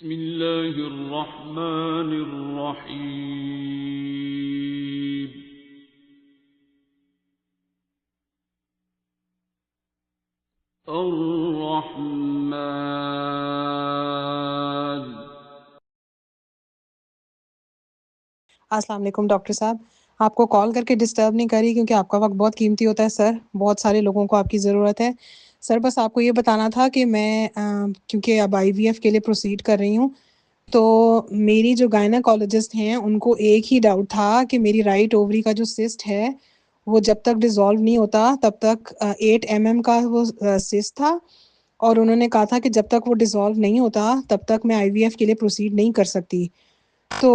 بسم اللہ الرحمن الرحیم الرحمن۔ السلام علیکم ڈاکٹر صاحب، آپ کو کال کر کے ڈسٹرب نہیں کری کیونکہ آپ کا وقت بہت قیمتی ہوتا ہے سر، بہت سارے لوگوں کو آپ کی ضرورت ہے سر۔ بس آپ کو یہ بتانا تھا کہ میں کیونکہ اب IVF کے لیے پروسیڈ کر رہی ہوں، تو میری جو گائناکالوجسٹ ہیں ان کو ایک ہی ڈاؤٹ تھا کہ میری رائٹ اووری کا جو سسٹ ہے وہ جب تک ڈیزالو نہیں ہوتا تب تک 8 mm کا وہ سسٹ تھا، اور انہوں نے کہا تھا کہ جب تک وہ ڈیزالو نہیں ہوتا تب تک میں IVF کے لیے پروسیڈ نہیں کر سکتی۔ تو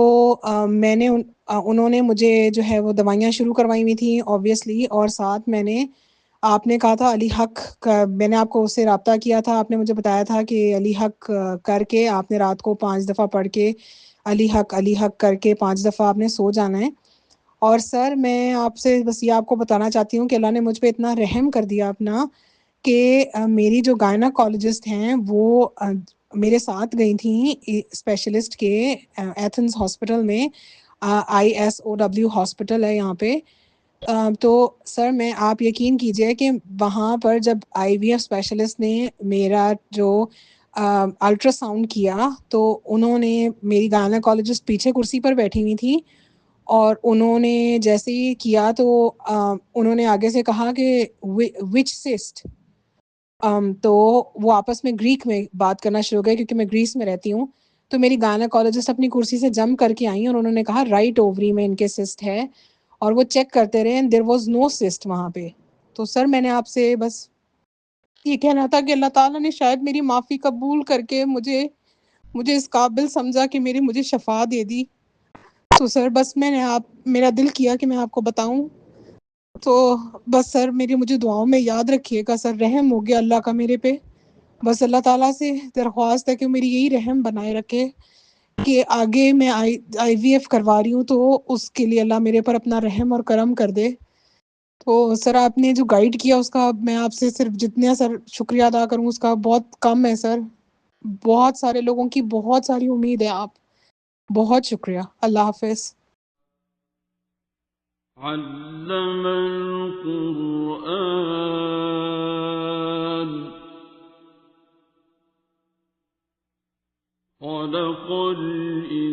میں نے انہوں نے مجھے جو ہے وہ دوائیاں شروع کروائی ہوئی تھیں اوبویسلی، اور ساتھ میں نے آپ نے کہا تھا علی حق کا، میں نے آپ کو اس سے رابطہ کیا تھا، آپ نے مجھے بتایا تھا کہ علی حق کر کے آپ نے رات کو 5 دفعہ پڑھ کے علی حق کر کے 5 دفعہ آپ نے سو جانا ہے۔ اور سر میں آپ سے بس یہ آپ کو بتانا چاہتی ہوں کہ اللہ نے مجھ پہ اتنا رحم کر دیا اپنا کہ میری جو گائناکالوجسٹ ہیں وہ میرے ساتھ گئی تھیں اسپیشلسٹ کے ایتھنز ہاسپٹل میں، ISOW ہاسپٹل ہے یہاں پہ۔ تو سر میں آپ یقین کیجئے کہ وہاں پر جب IVF اسپیشلسٹ نے میرا جو الٹرا ساؤنڈ کیا تو انہوں نے، میری گائناکالوجسٹ پیچھے کرسی پر بیٹھی ہوئی تھی، اور انہوں نے جیسے ہی کیا تو انہوں نے آگے سے کہا کہ وچ سسٹ، تو وہ آپس میں گریک میں بات کرنا شروع ہو گئے کیونکہ میں گریس میں رہتی ہوں۔ تو میری گائناکالوجسٹ اپنی کرسی سے جمپ کر کے آئیں اور انہوں نے کہا رائٹ اووری میں ان کے سسٹ ہے، اور وہ چیک کرتے رہے اینڈ دیر واز نو سسٹ وہاں پہ۔ تو سر میں نے آپ سے بس یہ کہنا تھا کہ اللہ تعالیٰ نے شاید میری معافی قبول کر کے مجھے اس قابل سمجھا کہ مجھے شفا دے دی۔ تو سر بس میں نے میرا دل کیا کہ میں آپ کو بتاؤں، تو بس سر مجھے دعاؤں میں یاد رکھیے گا سر، رحم ہو گیا اللہ کا میرے پہ۔ بس اللہ تعالیٰ سے درخواست ہے کہ میری یہی رحم بنائے رکھے کہ آگے میں IVF کروا رہی ہوں تو اس کے لیے اللہ میرے پر اپنا رحم اور کرم کر دے۔ تو سر آپ نے جو گائیڈ کیا اس کا میں آپ سے صرف جتنا سر شکریہ ادا کروں اس کا بہت کم ہے سر، بہت سارے لوگوں کی بہت ساری امید ہے، آپ بہت شکریہ۔ اللہ حافظ۔ علم القرآن خلق الإنسان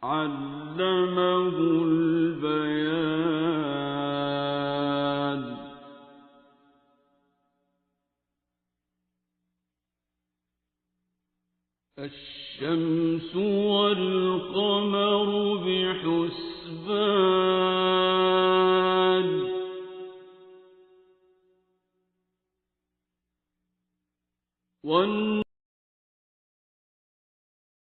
علمه البيان الشمس والقمر بحسبان